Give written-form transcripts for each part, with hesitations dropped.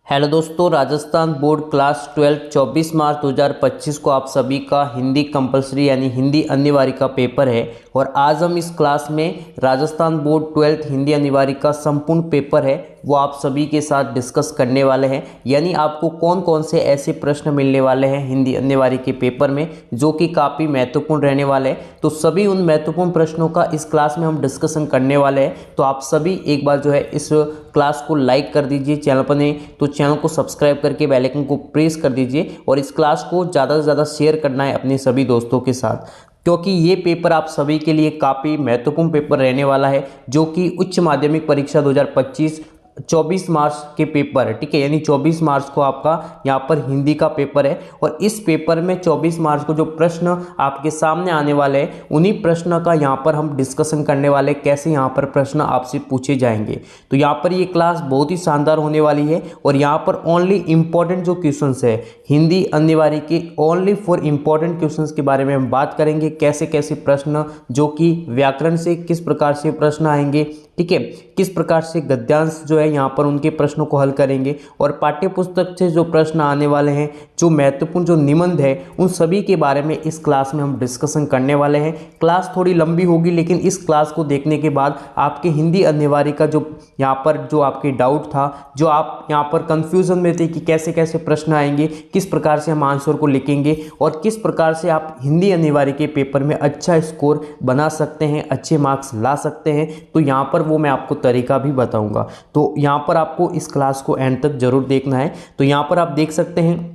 Hello दोस्तों, Rajasthan board class 12 24 मार्च 2025 को आप सभी का हिंदी कंपलसरी यानी हिंदी अनिवार्य का पेपर है। और आज हम इस क्लास में राजस्थान बोर्ड 12th हिंदी अनिवार्य का संपूर्ण पेपर है वो आप सभी के साथ डिस्कस करने वाले हैं। यानी आपको कौन कौन से ऐसे प्रश्न मिलने वाले हैं हिंदी अनिवार्य के पेपर में जो कि काफ़ी महत्वपूर्ण रहने वाले हैं। तो सभी उन महत्वपूर्ण प्रश्नों का इस क्लास में हम डिस्कशन करने वाले हैं। तो आप सभी एक बार जो है इस क्लास को लाइक कर दीजिए, चैनल पर नहीं तो चैनल को सब्सक्राइब करके बेल आइकन को प्रेस कर दीजिए और इस क्लास को ज़्यादा से ज़्यादा शेयर करना है अपने सभी दोस्तों के साथ, क्योंकि ये पेपर आप सभी के लिए काफ़ी महत्वपूर्ण पेपर रहने वाला है जो कि उच्च माध्यमिक परीक्षा 2025 24 मार्च के पेपर है। ठीक है, यानी 24 मार्च को आपका यहाँ पर हिंदी का पेपर है और इस पेपर में 24 मार्च को जो प्रश्न आपके सामने आने वाले हैं उन्हीं प्रश्न का यहाँ पर हम डिस्कशन करने वाले हैं, कैसे यहाँ पर प्रश्न आपसे पूछे जाएंगे। तो यहाँ पर ये क्लास बहुत ही शानदार होने वाली है और यहाँ पर ओनली इम्पॉर्टेंट जो क्वेश्चंस है हिंदी अनिवार्य के ओनली फॉर इम्पॉर्टेंट क्वेश्चंस के बारे में हम बात करेंगे। कैसे कैसे प्रश्न जो कि व्याकरण से किस प्रकार से प्रश्न आएंगे, ठीक है, किस प्रकार से गद्यांश जो है यहाँ पर उनके प्रश्नों को हल करेंगे और पाठ्य पुस्तक से जो प्रश्न आने वाले हैं, जो महत्वपूर्ण जो निबंध है उन सभी के बारे में इस क्लास में हम डिस्कशन करने वाले हैं। क्लास थोड़ी लंबी होगी लेकिन इस क्लास को देखने के बाद आपके हिंदी अनिवार्य का जो यहाँ पर जो आपके डाउट था, जो आप यहाँ पर कंफ्यूजन में थे कि कैसे कैसे प्रश्न आएंगे, किस प्रकार से हम आंसर को लिखेंगे और किस प्रकार से आप हिंदी अनिवार्य के पेपर में अच्छा स्कोर बना सकते हैं, अच्छे मार्क्स ला सकते हैं, तो यहाँ पर वो मैं आपको तरीका भी बताऊंगा। तो यहाँ पर आपको इस क्लास को एंड तक जरूर देखना है। तो यहाँ पर आप देख सकते हैं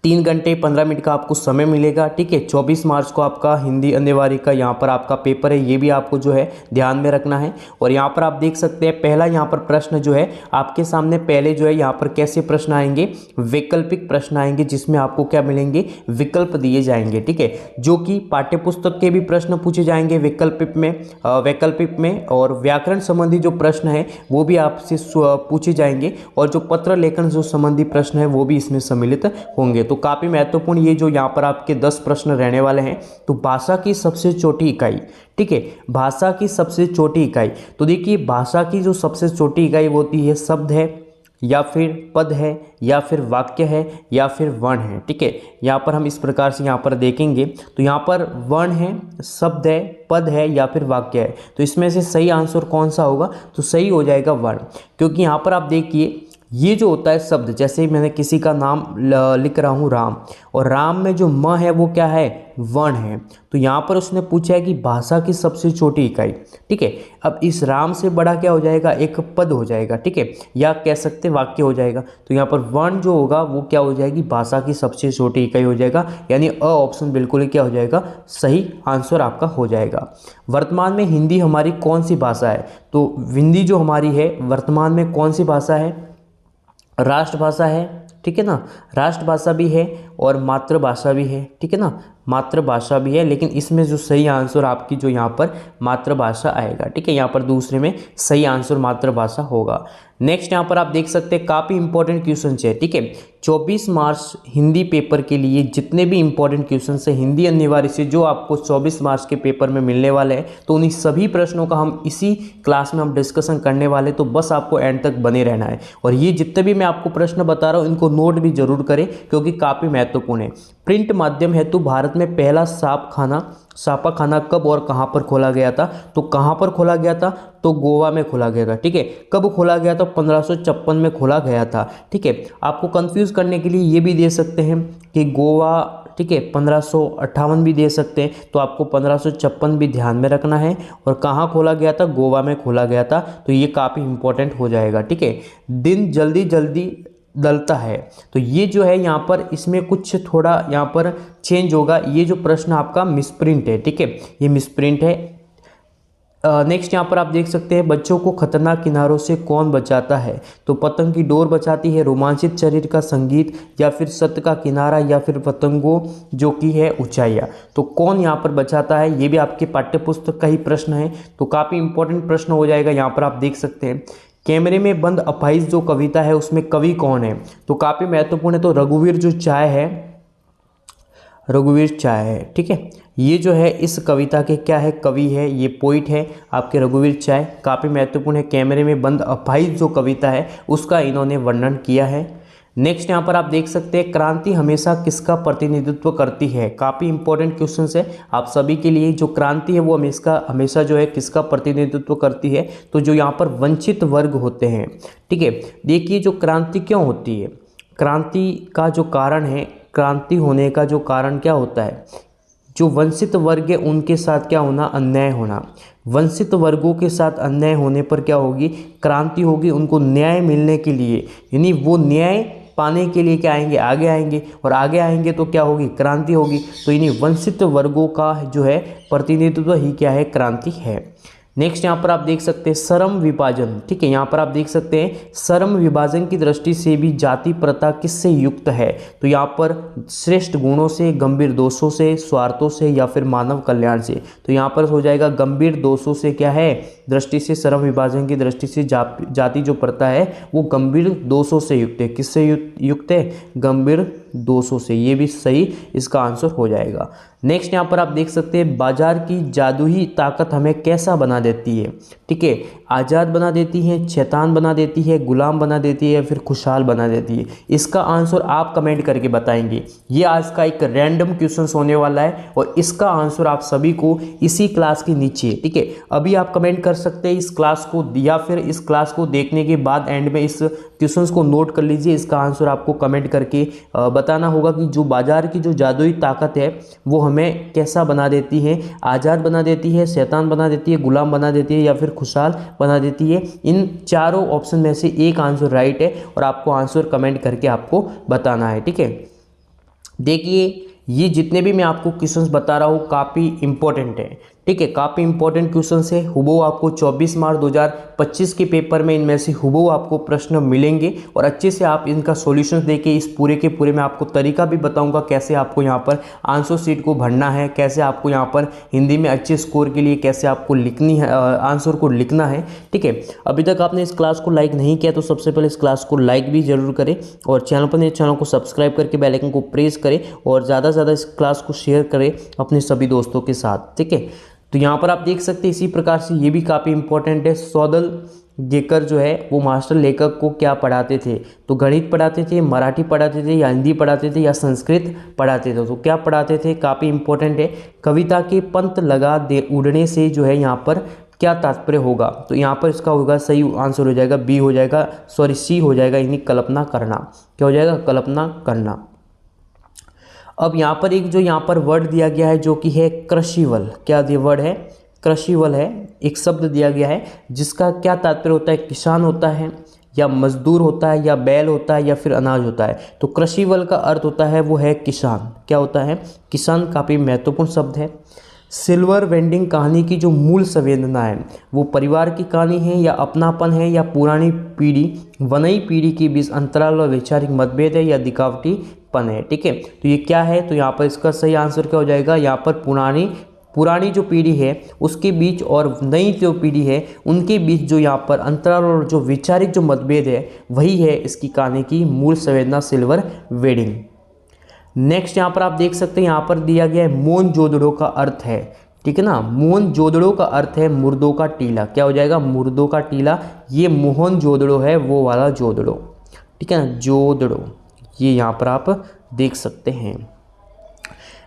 3 घंटे 15 मिनट का आपको समय मिलेगा। ठीक है, 24 मार्च को आपका हिंदी अनिवार्य का यहाँ पर आपका पेपर है, ये भी आपको जो है ध्यान में रखना है। और यहाँ पर आप देख सकते हैं पहला यहाँ पर प्रश्न जो है आपके सामने पहले जो है यहाँ पर कैसे प्रश्न आएंगे, वैकल्पिक प्रश्न आएंगे जिसमें आपको क्या मिलेंगे, विकल्प दिए जाएंगे। ठीक है, जो कि पाठ्य पुस्तक के भी प्रश्न पूछे जाएंगे वैकल्पिक में और व्याकरण संबंधी जो प्रश्न है वो भी आपसे पूछे जाएंगे और जो पत्र लेखन जो संबंधी प्रश्न है वो भी इसमें सम्मिलित होंगे। तो काफ़ी महत्वपूर्ण ये जो यहाँ पर आपके 10 प्रश्न रहने वाले हैं। तो भाषा की सबसे छोटी इकाई, ठीक है, भाषा की सबसे छोटी इकाई, तो देखिए भाषा की जो सबसे छोटी इकाई होती है शब्द है या फिर पद है या फिर वाक्य है या फिर वर्ण है। ठीक है, यहाँ पर हम इस प्रकार से यहाँ पर देखेंगे तो यहाँ पर वर्ण है, शब्द है, पद है या फिर वाक्य है। तो इसमें से सही आंसर कौन सा होगा, तो सही हो जाएगा वर्ण, क्योंकि यहाँ पर आप देखिए ये जो होता है शब्द, जैसे मैंने किसी का नाम लिख रहा हूँ राम, और राम में जो म है वो क्या है, वर्ण है। तो यहाँ पर उसने पूछा है कि भाषा की सबसे छोटी इकाई। ठीक है, अब इस राम से बड़ा क्या हो जाएगा, एक पद हो जाएगा। ठीक है, या कह सकते वाक्य हो जाएगा। तो यहाँ पर वर्ण जो होगा वो क्या हो जाएगी, भाषा की सबसे छोटी इकाई हो जाएगा, यानी अ ऑप्शन बिल्कुल ही क्या हो जाएगा, सही आंसर आपका हो जाएगा। वर्तमान में हिंदी हमारी कौन सी भाषा है, तो हिंदी जो हमारी है वर्तमान में कौन सी भाषा है, राष्ट्रभाषा है। ठीक है ना, राष्ट्रभाषा भी है और मातृभाषा भी है। ठीक है ना, मातृभाषा भी है, लेकिन इसमें जो सही आंसर आपकी जो यहाँ पर मातृभाषा आएगा। ठीक है, यहाँ पर दूसरे में सही आंसर मातृभाषा होगा। नेक्स्ट यहाँ पर आप देख सकते हैं काफ़ी इंपॉर्टेंट क्वेश्चन है। ठीक है, 24 मार्च हिंदी पेपर के लिए जितने भी इंपॉर्टेंट क्वेश्चन है हिंदी अनिवार्य से जो आपको 24 मार्च के पेपर में मिलने वाले हैं, तो उन्हीं सभी प्रश्नों का हम इसी क्लास में हम डिस्कशन करने वाले। तो बस आपको एंड तक बने रहना है और ये जितने भी मैं आपको प्रश्न बता रहा हूँ इनको नोट भी जरूर करें क्योंकि काफ़ी महत्वपूर्ण है। प्रिंट माध्यम हेतु भारत में पहला छापा खाना कब और कहां पर खोला गया था, तो कहां पर खोला गया था, तो गोवा में खोला गया था। ठीक है, कब खोला गया था, 1556 में खोला गया था। ठीक है, आपको कंफ्यूज करने के लिए ये भी दे सकते हैं कि गोवा, ठीक है, 1558 भी दे सकते हैं, तो आपको 1556 भी ध्यान में रखना है और कहाँ खोला गया था, गोवा में खोला गया था। तो ये काफ़ी इंपॉर्टेंट हो जाएगा। ठीक है, दिन जल्दी जल्दी डलता है, तो ये जो है यहाँ पर इसमें कुछ थोड़ा यहाँ पर चेंज होगा। ये जो प्रश्न आपका मिसप्रिंट है। ठीक है, ये मिसप्रिंट है। नेक्स्ट यहाँ पर आप देख सकते हैं बच्चों को खतरनाक किनारों से कौन बचाता है, तो पतंग की डोर बचाती है, रोमांचित शरीर का संगीत या फिर सत्य का किनारा या फिर पतंगों जो की है ऊंचाइयाँ। तो कौन यहाँ पर बचाता है, ये भी आपके पाठ्य पुस्तक का ही प्रश्न है। तो काफ़ी इंपॉर्टेंट प्रश्न हो जाएगा। यहाँ पर आप देख सकते हैं कैमरे में बंद अपाहिज जो कविता है उसमें कवि कौन है, तो काफ़ी महत्वपूर्ण है। तो रघुवीर जो चाय है, रघुवीर चाय है। ठीक है, ये जो है इस कविता के क्या है, कवि है, ये पोइट है आपके रघुवीर चाय। काफ़ी महत्वपूर्ण है, कैमरे में बंद अपाहिज जो कविता है उसका इन्होंने वर्णन किया है। नेक्स्ट यहाँ पर आप देख सकते हैं, क्रांति हमेशा किसका प्रतिनिधित्व करती है। काफ़ी इंपॉर्टेंट क्वेश्चन है आप सभी के लिए। जो क्रांति है वो हमेशा जो है किसका प्रतिनिधित्व करती है, तो जो यहाँ पर वंचित वर्ग होते हैं। ठीक है, देखिए जो क्रांति क्यों होती है, क्रांति का जो कारण है, क्रांति होने का जो कारण क्या होता है, जो वंचित वर्ग है उनके साथ क्या होना, अन्याय होना। वंचित वर्गों के साथ अन्याय होने पर क्या होगी, क्रांति होगी। उनको न्याय मिलने के लिए, यानी वो न्याय पाने के लिए क्या आएंगे, आगे आएंगे, और आगे आएंगे तो क्या होगी, क्रांति होगी। तो इन्हीं वंचित वर्गों का जो है प्रतिनिधित्व ही क्या है, क्रांति है। नेक्स्ट यहाँ पर आप देख सकते हैं श्रम विभाजन। ठीक है, यहाँ पर आप देख सकते हैं श्रम विभाजन की दृष्टि से भी जाति प्रथा किससे युक्त है, तो यहाँ पर श्रेष्ठ गुणों से, गंभीर दोषों से, स्वार्थों से या फिर मानव कल्याण से। तो यहाँ पर हो जाएगा गंभीर दोषों से क्या है, दृष्टि से, श्रम विभाजन की दृष्टि से जाति जो प्रथा है वो गंभीर दोषों से युक्त है। किससे युक्त है, गंभीर दोषों से। ये भी सही इसका आंसर हो जाएगा। नेक्स्ट यहाँ पर आप देख सकते हैं बाजार की जादुई ताकत हमें कैसा बना देती है। ठीक है, आज़ाद बना देती है, शैतान बना देती है, गुलाम बना देती है या फिर खुशहाल बना देती है। इसका आंसर आप कमेंट करके बताएंगे। ये आज का एक रैंडम क्वेश्चन होने वाला है और इसका आंसर आप सभी को इसी क्लास के नीचे, ठीक है, अभी आप कमेंट कर सकते हैं इस क्लास को, या फिर इस क्लास को देखने के बाद एंड में इस क्वेश्चंस को नोट कर लीजिए। इसका आंसर आपको कमेंट करके बताना होगा कि जो बाजार की जो जादुई ताकत है वो हमें कैसा बना देती है, आज़ाद बना देती है, शैतान बना देती है, गुलाम बना देती है या फिर खुशहाल बना देती है। इन चारों ऑप्शन में से एक आंसर राइट है और आपको आंसर कमेंट करके आपको बताना है। ठीक है, देखिए ये जितने भी मैं आपको क्वेश्चंस बता रहा हूँ काफ़ी इंपॉर्टेंट है। ठीक है, काफ़ी इंपॉर्टेंट क्वेश्चंस है। हुबहू आपको 24 मार्च 2025 के पेपर में इनमें से हुबहू आपको प्रश्न मिलेंगे और अच्छे से आप इनका सॉल्यूशंस देके इस पूरे के पूरे मैं आपको तरीका भी बताऊंगा कैसे आपको यहाँ पर आंसर शीट को भरना है, कैसे आपको यहाँ पर हिंदी में अच्छे स्कोर के लिए कैसे आपको लिखनी है, आंसर को लिखना है। ठीक है, अभी तक आपने इस क्लास को लाइक नहीं किया तो सबसे पहले इस क्लास को लाइक भी जरूर करें और चैनल पर नए चैनल को सब्सक्राइब करके बेल आइकन को प्रेस करें और ज़्यादा से ज़्यादा इस क्लास को शेयर करें अपने सभी दोस्तों के साथ। ठीक है, तो यहाँ पर आप देख सकते हैं इसी प्रकार से ये भी काफ़ी इंपॉर्टेंट है। सौदल गेकर जो है वो मास्टर लेखक को क्या पढ़ाते थे, तो गणित पढ़ाते थे, मराठी पढ़ाते थे या हिंदी पढ़ाते थे या संस्कृत पढ़ाते थे, तो क्या पढ़ाते थे, काफ़ी इंपॉर्टेंट है। कविता के पंत लगा दे उड़ने से जो है यहाँ पर क्या तात्पर्य होगा, तो यहाँ पर इसका होगा सही आंसर हो जाएगा बी हो जाएगा, सॉरी सी हो जाएगा, यानी कल्पना करना। क्या हो जाएगा, कल्पना करना। अब यहाँ पर एक जो यहाँ पर वर्ड दिया गया है जो कि है कृषिवल, क्या दिया वर्ड है, कृषिवल है, एक शब्द दिया गया है जिसका क्या तात्पर्य होता है, किसान होता है या मजदूर होता है या बैल होता है या फिर अनाज होता है। तो कृषिवल का अर्थ होता है वो है किसान। क्या होता है, किसान। काफ़ी महत्वपूर्ण शब्द है। सिल्वर वेंडिंग कहानी की जो मूल संवेदना है वो परिवार की कहानी है या अपनापन है या पुरानी पीढ़ी व नई पीढ़ी के बीच अंतराल और वैचारिक मतभेद है या दिखावटीपन है। ठीक है, तो ये क्या है, तो यहाँ पर इसका सही आंसर क्या हो जाएगा, यहाँ पर पुरानी जो पीढ़ी है उसके बीच और नई जो पीढ़ी है उनके बीच जो यहाँ पर अंतराल और जो वैचारिक जो मतभेद है वही है इसकी कहानी की मूल संवेदना, सिल्वर वेडिंग। नेक्स्ट यहाँ पर आप देख सकते हैं यहाँ पर दिया गया है मोहनजोदड़ो का अर्थ है। ठीक है ना, मोहनजोदड़ो का अर्थ है मुर्दों का टीला। क्या हो जाएगा, मुर्दों का टीला। ये मोहनजोदड़ो है वो वाला जोदड़ो। ठीक है ना, जोदड़ो, ये यहाँ पर आप देख सकते हैं।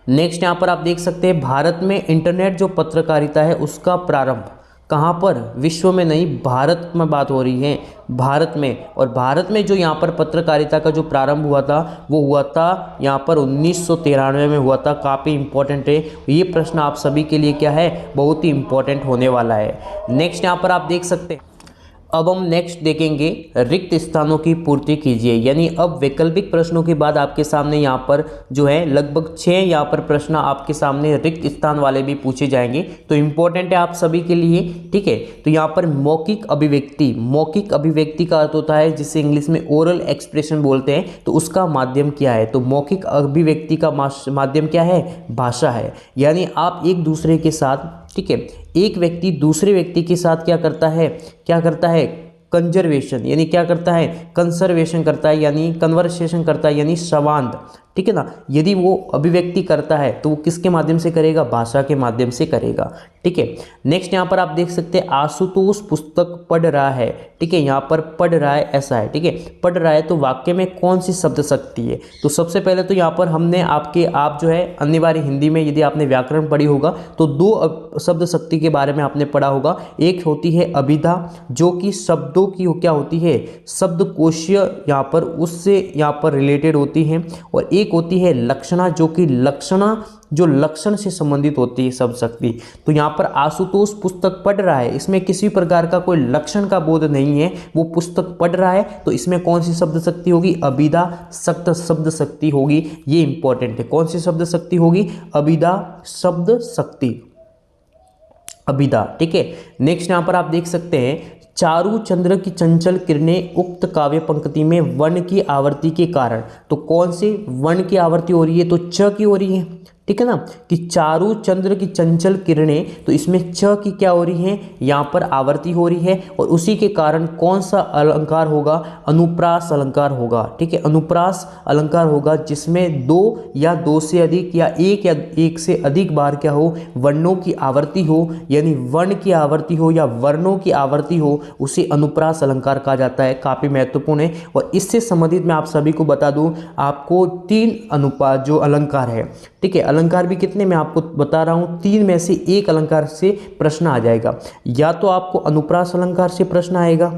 नेक्स्ट यहाँ पर आप देख सकते हैं भारत में इंटरनेट जो पत्रकारिता है उसका प्रारंभ कहाँ पर, विश्व में नहीं, भारत में बात हो रही है, भारत में। और भारत में जो यहाँ पर पत्रकारिता का जो प्रारंभ हुआ था वो हुआ था यहाँ पर 1993 में हुआ था। काफ़ी इंपॉर्टेंट है ये प्रश्न आप सभी के लिए, क्या है, बहुत ही इंपॉर्टेंट होने वाला है। नेक्स्ट यहाँ पर आप देख सकते हैं, अब हम नेक्स्ट देखेंगे रिक्त स्थानों की पूर्ति कीजिए, यानी अब वैकल्पिक प्रश्नों के बाद आपके सामने यहाँ पर जो है लगभग 6 यहाँ पर प्रश्न आपके सामने रिक्त स्थान वाले भी पूछे जाएंगे, तो इम्पोर्टेंट है आप सभी के लिए। ठीक है, तो यहाँ पर मौखिक अभिव्यक्ति, मौखिक अभिव्यक्ति का अर्थ होता है जिसे इंग्लिश में ओरल एक्सप्रेशन बोलते हैं, तो उसका माध्यम क्या है, तो मौखिक अभिव्यक्ति का माध्यम क्या है, भाषा है। यानी आप एक दूसरे के साथ, ठीक है, एक व्यक्ति दूसरे व्यक्ति के साथ क्या करता है, कंजर्वेशन, यानी क्या करता है, कंसर्वेशन करता है, यानी कन्वर्सेशन करता है, यानी संवाद। ठीक है ना। यदि वो अभिव्यक्ति करता है तो वो किसके माध्यम से करेगा, भाषा के माध्यम से करेगा। ठीक है, नेक्स्ट यहाँ पर आप देख सकते हैं आशुतोष पुस्तक पढ़ रहा है। ठीक है, यहाँ पर पढ़ रहा है ऐसा है। ठीक है, पढ़ रहा है तो वाक्य में कौन सी शब्द शक्ति है। तो सबसे पहले तो यहाँ पर हमने आप जो है अनिवार्य हिंदी में यदि आपने व्याकरण पढ़ी होगा तो दो शब्द शक्ति के बारे में आपने पढ़ा होगा। एक होती है अभिधा जो कि शब्दों की क्या होती है, शब्दकोशीय यहाँ पर उससे यहाँ पर रिलेटेड होती है, और एक होती है लक्षणा जो कि जो लक्षण से संबंधित होती है शब्द शक्ति। तो यहाँ पर आशुतोष पुस्तक पढ़ रहा है, इसमें किसी प्रकार का कोई लक्षण का बोध नहीं है, वो पुस्तक पढ़ रहा है, तो इसमें कौन सी शब्द शक्ति होगी, अभिधा शब्द शक्ति होगी। ये इंपॉर्टेंट है, कौन सी शब्द शक्ति होगी, अभिधा शब्द शक्ति, अभिधा। ठीक है, नेक्स्ट यहाँ पर आप देख सकते हैं चारु चंद्र की चंचल किरणें उक्त काव्य पंक्ति में वर्ण की आवृत्ति के कारण। तो कौन से वर्ण की आवृत्ति हो रही है, तो च की हो रही है। ठीक है ना, कि चारु चंद्र की चंचल किरणें, तो इसमें च की क्या हो रही है, यहाँ पर आवृत्ति हो रही है, और उसी के कारण कौन सा अलंकार होगा, अनुप्रास अलंकार होगा। ठीक है, अनुप्रास अलंकार होगा जिसमें दो या दो से अधिक या एक से अधिक बार क्या हो, वर्णों की आवृत्ति हो, यानी वर्ण की आवृत्ति हो या वर्णों की आवृत्ति हो, उसे अनुप्रास अलंकार कहा जाता है। काफी महत्वपूर्ण है। और इससे संबंधित मैं आप सभी को बता दूं, आपको 3 अनुपात जो अलंकार है, ठीक है, अलंकार भी कितने मैं आपको बता रहा हूं, 3 में से एक अलंकार से प्रश्न आ जाएगा। या तो आपको अनुप्रास अलंकार से प्रश्न आएगा,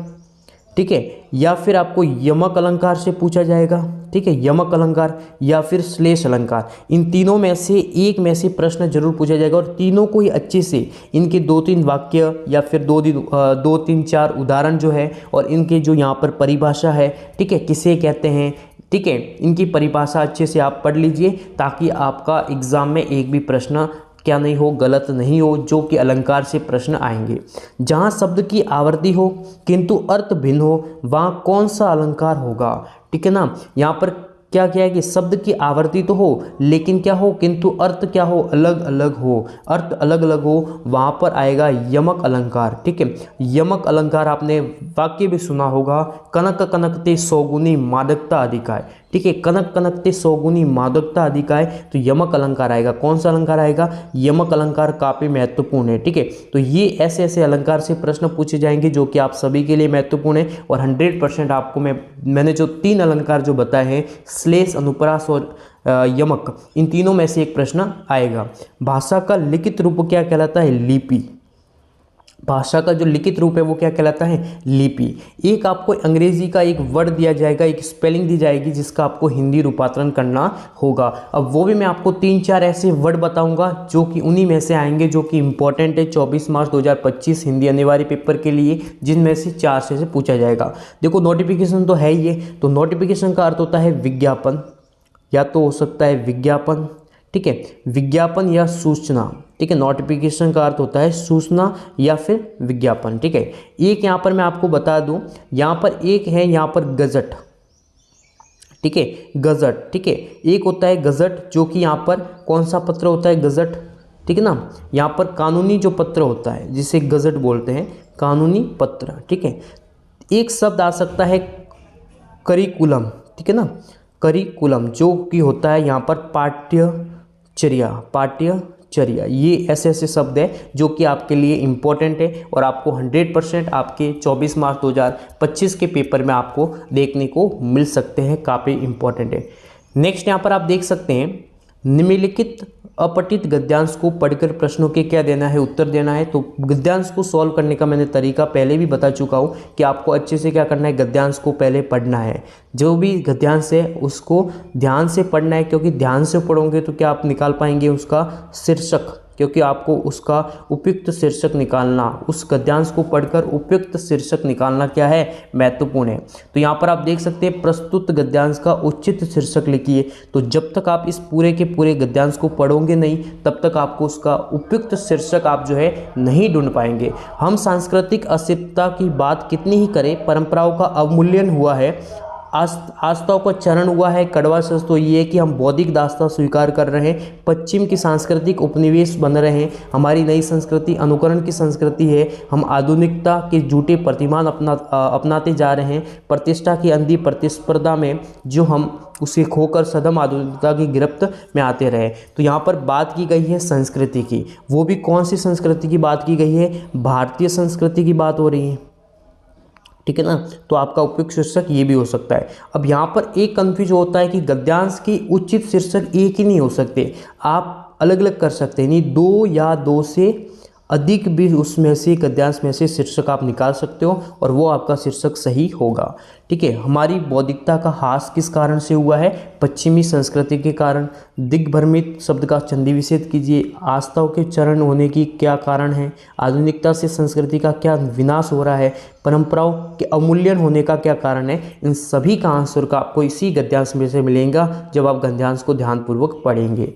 ठीक है, या फिर आपको यमक अलंकार से पूछा जाएगा। ठीक है, यमक अलंकार या फिर श्लेष अलंकार, इन तीनों में से एक में से प्रश्न जरूर पूछा जाएगा। और तीनों को ही अच्छे से इनके 2-3 वाक्य या फिर 2-3-4 उदाहरण जो है, और इनके जो यहाँ पर परिभाषा है, ठीक है, किसे कहते हैं, ठीक है, इनकी परिभाषा अच्छे से आप पढ़ लीजिए, ताकि आपका एग्जाम में एक भी प्रश्न क्या नहीं हो, गलत नहीं हो, जो कि अलंकार से प्रश्न आएंगे। जहाँ शब्द की आवृत्ति हो किंतु अर्थ भिन्न हो, वहाँ कौन सा अलंकार होगा। ठीक है ना, यहाँ पर क्या है कि शब्द की आवृत्ति तो हो लेकिन क्या हो, किंतु अर्थ क्या हो, अलग अलग हो, अर्थ अलग अलग हो, वहाँ पर आएगा यमक अलंकार। ठीक है, यमक अलंकार आपने वाक्य भी सुना होगा, कनक कनकते सौगुनी मादकता अधिकाय। ठीक है, कनक कनकते सौगुनी मादकता अधिकाय, तो यमक अलंकार आएगा। कौन सा अलंकार आएगा, यमक अलंकार काफी महत्वपूर्ण है। ठीक है, तो ये ऐसे ऐसे अलंकार से प्रश्न पूछे जाएंगे जो कि आप सभी के लिए महत्वपूर्ण है। और 100% आपको मैंने जो 3 अलंकार जो बताए हैं, श्लेष, अनुप्रास और यमक, इन तीनों में से एक प्रश्न आएगा। भाषा का लिखित रूप क्या कहलाता है, लिपि। भाषा का जो लिखित रूप है वो क्या कहलाता है, लिपि। एक आपको अंग्रेजी का एक वर्ड दिया जाएगा, एक स्पेलिंग दी जाएगी, जिसका आपको हिंदी रूपांतरण करना होगा। अब वो भी मैं आपको 3-4 ऐसे वर्ड बताऊंगा जो कि उन्हीं में से आएंगे, जो कि इंपॉर्टेंट है 24 मार्च 2025 हिंदी अनिवार्य पेपर के लिए, जिनमें से 4 से पूछा जाएगा। देखो, नोटिफिकेशन तो है ही है, तो नोटिफिकेशन का अर्थ होता है विज्ञापन, या तो हो सकता है विज्ञापन, ठीक है, विज्ञापन या सूचना। ठीक है, नोटिफिकेशन का अर्थ होता है सूचना या फिर विज्ञापन। ठीक है, एक यहाँ पर मैं आपको बता दूं, यहाँ पर एक है यहाँ पर गजट। ठीक है, गजट। ठीक है, एक होता है गजट जो कि यहाँ पर कौन सा पत्र होता है, गजट। ठीक है ना, यहाँ पर कानूनी जो पत्र होता है जिसे गजट बोलते हैं, कानूनी पत्र। ठीक है, एक शब्द आ सकता है करिकुलम। ठीक है ना, करिकुलम जो कि होता है यहाँ पर पाठ्यचर्या, पाठ्यचर्या। ये ऐसे ऐसे शब्द है जो कि आपके लिए इम्पोर्टेंट है, और आपको 100% आपके 24 मार्च 2025 के पेपर में आपको देखने को मिल सकते हैं, काफ़ी इम्पोर्टेंट है। नेक्स्ट यहाँ पर आप देख सकते हैं, निम्नलिखित अपठित गद्यांश को पढ़कर प्रश्नों के क्या देना है, उत्तर देना है। तो गद्यांश को सॉल्व करने का मैंने तरीका पहले भी बता चुका हूँ कि आपको अच्छे से क्या करना है, गद्यांश को पहले पढ़ना है। जो भी गद्यांश है उसको ध्यान से पढ़ना है, क्योंकि ध्यान से पढ़ोगे तो क्या आप निकाल पाएंगे उसका शीर्षक, क्योंकि आपको उसका उपयुक्त शीर्षक निकालना, उस गद्यांश को पढ़कर उपयुक्त शीर्षक निकालना क्या है, महत्वपूर्ण है। तो यहाँ पर आप देख सकते हैं, प्रस्तुत गद्यांश का उचित शीर्षक लिखिए। तो जब तक आप इस पूरे के पूरे गद्यांश को पढ़ोगे नहीं, तब तक आपको उसका उपयुक्त शीर्षक आप जो है नहीं ढूंढ पाएंगे। हम सांस्कृतिक अस्मिता की बात कितनी ही करें, परंपराओं का अवमूल्यन हुआ है। आस्थाओं का चरण हुआ है। कड़वा सच तो ये है कि हम बौद्धिक दास्तां स्वीकार कर रहे हैं, पश्चिम की सांस्कृतिक उपनिवेश बन रहे हैं, हमारी नई संस्कृति अनुकरण की संस्कृति है, हम आधुनिकता के झूठे प्रतिमान अपनाते जा रहे हैं, प्रतिष्ठा की अंधी प्रतिस्पर्धा में जो हम उसे खोकर सदम आधुनिकता की गिरफ्त में आते रहे। तो यहाँ पर बात की गई है संस्कृति की, वो भी कौन सी संस्कृति की बात की गई है, भारतीय संस्कृति की बात हो रही है, ठीक है ना। तो आपका उपयुक्त शीर्षक ये भी हो सकता है। अब यहाँ पर एक कंफ्यूज होता है कि गद्यांश की उचित शीर्षक एक ही नहीं हो सकते, आप अलग अलग कर सकते हैं, नहीं दो या दो से अधिक भी उसमें से गद्यांश में से शीर्षक आप निकाल सकते हो और वो आपका शीर्षक सही होगा, ठीक है। हमारी बौद्धिकता का ह्रास किस कारण से हुआ है, पश्चिमी संस्कृति के कारण। दिग्भ्रमित शब्द का संधि विच्छेद कीजिए, आस्थाओं के चरण होने की क्या कारण है, आधुनिकता से संस्कृति का क्या विनाश हो रहा है, परंपराओं के अवमूल्यन होने का क्या कारण है। इन सभी का आंसर का आपको इसी गद्यांश में से मिलेगा जब आप गद्यांश को ध्यानपूर्वक पढ़ेंगे।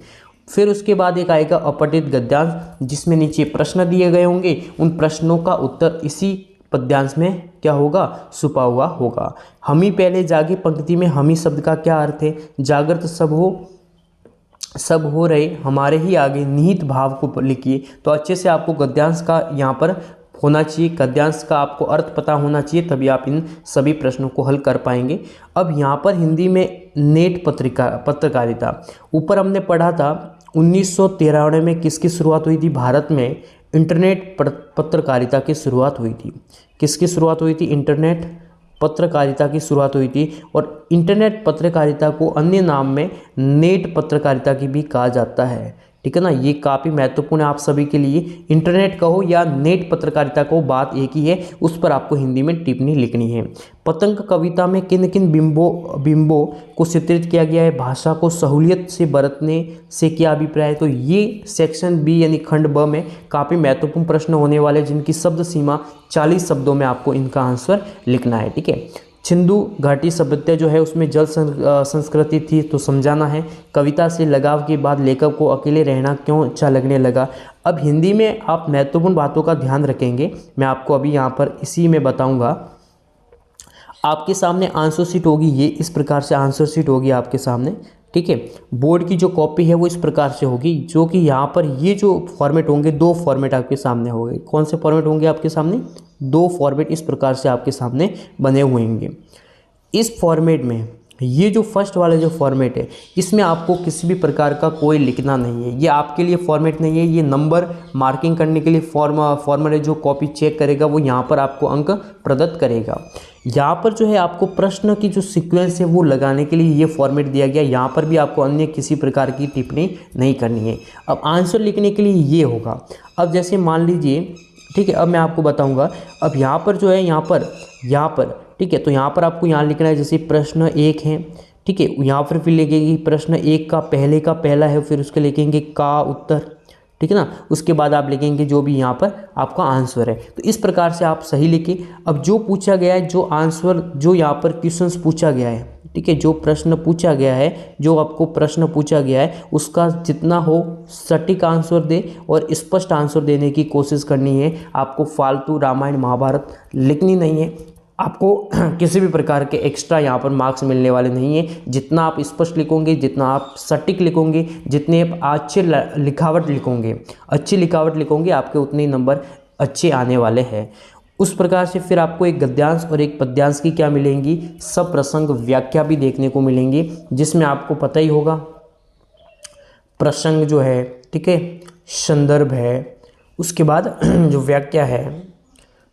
फिर उसके बाद एक आएगा अपठित गद्यांश, जिसमें नीचे प्रश्न दिए गए होंगे, उन प्रश्नों का उत्तर इसी पद्यांश में क्या होगा, छुपा हुआ होगा। हम ही पहले जागे पंक्ति में हम ही शब्द का क्या अर्थ है, जागृत सब हो रहे हमारे ही आगे निहित भाव को लिखिए। तो अच्छे से आपको गद्यांश का यहाँ पर होना चाहिए, गद्यांश का आपको अर्थ पता होना चाहिए, तभी आप इन सभी प्रश्नों को हल कर पाएंगे। अब यहाँ पर हिंदी में नेट पत्रकारिता, ऊपर हमने पढ़ा था 1993 में किसकी शुरुआत हुई थी, भारत में इंटरनेट पत्रकारिता की शुरुआत हुई थी। किसकी शुरुआत हुई थी, इंटरनेट पत्रकारिता की शुरुआत हुई थी। और इंटरनेट पत्रकारिता को अन्य नाम में नेट पत्रकारिता की भी कहा जाता है, ठीक है ना। ये काफ़ी महत्वपूर्ण है आप सभी के लिए, इंटरनेट कहो या नेट पत्रकारिता को, बात एक ही है, उस पर आपको हिंदी में टिप्पणी लिखनी है। पतंग कविता में किन किन बिंबों को चित्रित किया गया है, भाषा को सहूलियत से बरतने से क्या अभिप्राय है। तो ये सेक्शन बी यानी खंड ब में काफ़ी महत्वपूर्ण प्रश्न होने वाले, जिनकी शब्द सीमा 40 शब्दों में आपको इनका आंसर लिखना है, ठीक है। सिंधु घाटी सभ्यता जो है उसमें जल संस्कृति थी, तो समझाना है। कविता से लगाव के बाद लेखक को अकेले रहना क्यों अच्छा लगने लगा। अब हिंदी में आप महत्वपूर्ण बातों का ध्यान रखेंगे, मैं आपको अभी यहाँ पर इसी में बताऊँगा। आपके सामने आंसर शीट होगी, ये इस प्रकार से आंसर शीट होगी आपके सामने, ठीक है। बोर्ड की जो कॉपी है वो इस प्रकार से होगी, जो कि यहाँ पर ये जो फॉर्मेट होंगे, दो फॉर्मेट आपके सामने होंगे। कौन से फॉर्मेट होंगे आपके सामने, दो फॉर्मेट इस प्रकार से आपके सामने बने हुए होंगे। इस फॉर्मेट में ये जो फर्स्ट वाला जो फॉर्मेट है, इसमें आपको किसी भी प्रकार का कोई लिखना नहीं है, ये आपके लिए फॉर्मेट नहीं है, ये नंबर मार्किंग करने के लिए फॉर्मेट है। जो कॉपी चेक करेगा वो यहाँ पर आपको अंक प्रदत्त करेगा। यहाँ पर जो है आपको प्रश्न की जो सीक्वेंस है वो लगाने के लिए ये फॉर्मेट दिया गया। यहाँ पर भी आपको अन्य किसी प्रकार की टिप्पणी नहीं करनी है। अब आंसर लिखने के लिए ये होगा। अब जैसे मान लीजिए, ठीक है, अब मैं आपको बताऊंगा। अब यहाँ पर जो है यहाँ पर ठीक है, तो यहाँ पर आपको यहाँ लिखना है, जैसे प्रश्न 1 है, ठीक है, यहाँ पर फिर लिखेंगे प्रश्न 1 का पहला है, फिर उसके लिखेंगे का उत्तर, ठीक है ना। उसके बाद आप लिखेंगे जो भी यहाँ पर आपका आंसर है। तो इस प्रकार से आप सही लिखें। अब जो पूछा गया है, जो आंसर, जो यहाँ पर क्वेश्चंस पूछा गया है, ठीक है, जो प्रश्न पूछा गया है, जो आपको प्रश्न पूछा गया है, उसका जितना हो सटीक आंसर दे और स्पष्ट आंसर देने की कोशिश करनी है। आपको फालतू रामायण महाभारत लिखनी नहीं है, आपको किसी भी प्रकार के एक्स्ट्रा यहाँ पर मार्क्स मिलने वाले नहीं है। जितना आप स्पष्ट लिखोगे, जितना आप सटीक लिखोगे, जितने आप अच्छी लिखावट लिखोगे, आपके उतने ही नंबर अच्छे आने वाले हैं। उस प्रकार से फिर आपको एक गद्यांश और एक पद्यांश की क्या मिलेंगी, सब प्रसंग व्याख्या भी देखने को मिलेंगी, जिसमें आपको पता ही होगा प्रसंग जो है, ठीक है, संदर्भ है, उसके बाद जो व्याख्या है,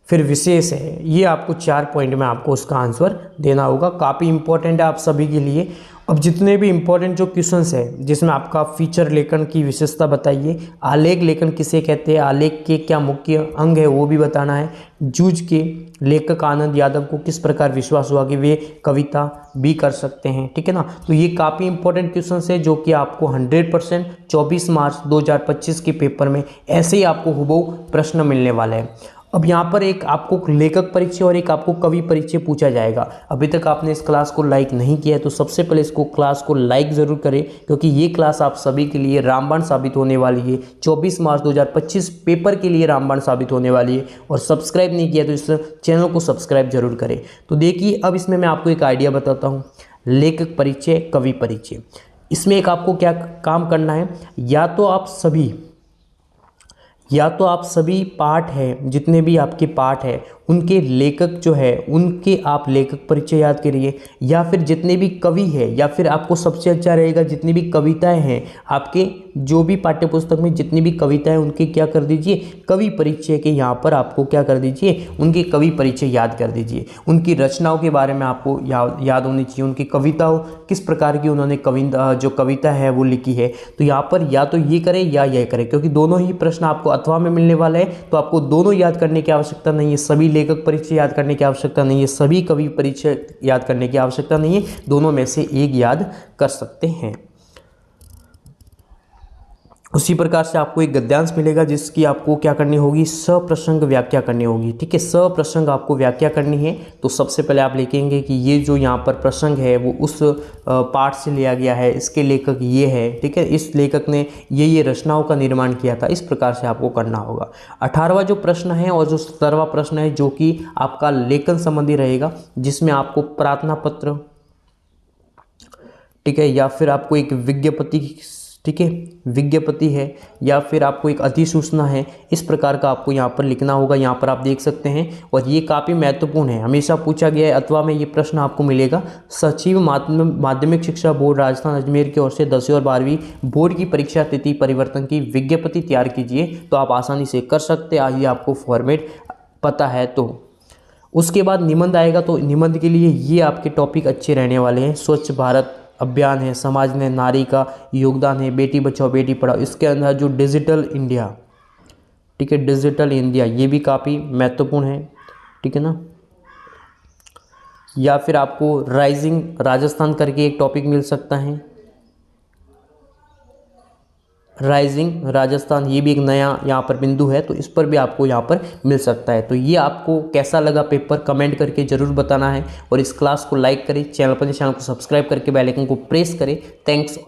फिर विशेष है। ये आपको 4 पॉइंट में आपको उसका आंसर देना होगा। काफ़ी इंपॉर्टेंट है आप सभी के लिए। अब जितने भी इंपॉर्टेंट जो क्वेश्चंस है, जिसमें आपका फीचर लेखन की विशेषता बताइए, आलेख लेखन किसे कहते हैं, आलेख के क्या मुख्य अंग है वो भी बताना है। जूझ के लेखक आनंद यादव को किस प्रकार विश्वास हुआ कि वे कविता भी कर सकते हैं, ठीक है ना। तो ये काफ़ी इंपॉर्टेंट क्वेश्चंस है, जो कि आपको 100% 24 मार्च 2025 के पेपर में ऐसे ही आपको हुबहू प्रश्न मिलने वाला है। अब यहाँ पर एक आपको लेखक परिचय और एक आपको कवि परिचय पूछा जाएगा। अभी तक आपने इस क्लास को लाइक नहीं किया है तो सबसे पहले इसको क्लास को लाइक ज़रूर करें, क्योंकि ये क्लास आप सभी के लिए रामबाण साबित होने वाली है। 24 मार्च 2025 पेपर के लिए रामबाण साबित होने वाली है। और सब्सक्राइब नहीं किया तो इस चैनल को सब्सक्राइब जरूर करें। तो देखिए, अब इसमें मैं आपको एक आइडिया बताता हूँ। लेखक परिचय, कवि परिचय, इसमें एक आपको क्या काम करना है, या तो आप सभी पाठ हैं, जितने भी आपके पाठ हैं उनके लेखक जो है उनके आप लेखक परिचय याद करिए, या फिर जितने भी कवि हैं, या फिर आपको सबसे अच्छा रहेगा जितनी भी कविताएं हैं आपके जो भी पाठ्यपुस्तक में जितनी भी कविताएं उनके क्या कर दीजिए, कवि परिचय के यहाँ पर आपको क्या कर दीजिए, उनके कवि परिचय याद कर दीजिए। उनकी रचनाओं के बारे में आपको याद होनी चाहिए, उनकी कविताओं किस प्रकार की उन्होंने जो कविता है वो लिखी है। तो यहाँ पर या तो ये करें या ये करें, क्योंकि दोनों ही प्रश्न आपको अथवा में मिलने वाला है। तो आपको दोनों याद करने की आवश्यकता नहीं है, सभी लेखक परिचय याद करने की आवश्यकता नहीं है, सभी कवि परिचय याद करने की आवश्यकता नहीं है, दोनों में से एक याद कर सकते हैं। उसी प्रकार से आपको एक गद्यांश मिलेगा जिसकी आपको क्या करनी होगी, सप्रसंग व्याख्या करनी होगी। ठीक है, सप्रसंग आपको व्याख्या करनी है। तो सबसे पहले आप लिखेंगे कि ये जो यहाँ पर प्रसंग है वो उस पाठ से लिया गया है, इसके लेखक ये है। ठीक है, इस लेखक ने ये रचनाओं का निर्माण किया था। इस प्रकार से आपको करना होगा। 18वां जो प्रश्न है और जो 17वां प्रश्न है जो कि आपका लेखन संबंधी रहेगा, जिसमें आपको प्रार्थना पत्र, ठीक है, या फिर आपको एक विज्ञप्ति, ठीक है, विज्ञप्ति है, या फिर आपको एक अधिसूचना है, इस प्रकार का आपको यहाँ पर लिखना होगा। यहाँ पर आप देख सकते हैं और ये काफ़ी महत्वपूर्ण है, हमेशा पूछा गया है अथवा में ये प्रश्न आपको मिलेगा। सचिव माध्यमिक शिक्षा बोर्ड राजस्थान अजमेर की ओर से 10वीं और 12वीं बोर्ड की परीक्षा तिथि परिवर्तन की विज्ञप्ति तैयार कीजिए। तो आप आसानी से कर सकते हैं, आइए आपको फॉर्मेट पता है। तो उसके बाद निबंध आएगा। तो निबंध के लिए ये आपके टॉपिक अच्छे रहने वाले हैं। स्वच्छ भारत अभियान है, समाज में नारी का योगदान है, बेटी बचाओ बेटी पढ़ाओ, इसके अंदर जो डिजिटल इंडिया, ठीक है, डिजिटल इंडिया, ये भी काफ़ी महत्वपूर्ण है। ठीक है ना, या फिर आपको राइजिंग राजस्थान करके एक टॉपिक मिल सकता है, राइजिंग राजस्थान, ये भी एक नया यहाँ पर बिंदु है। तो इस पर भी आपको यहाँ पर मिल सकता है। तो ये आपको कैसा लगा पेपर कमेंट करके ज़रूर बताना है। और इस क्लास को लाइक करें, चैनल को सब्सक्राइब करके बेल आइकन को प्रेस करें। थैंक्स।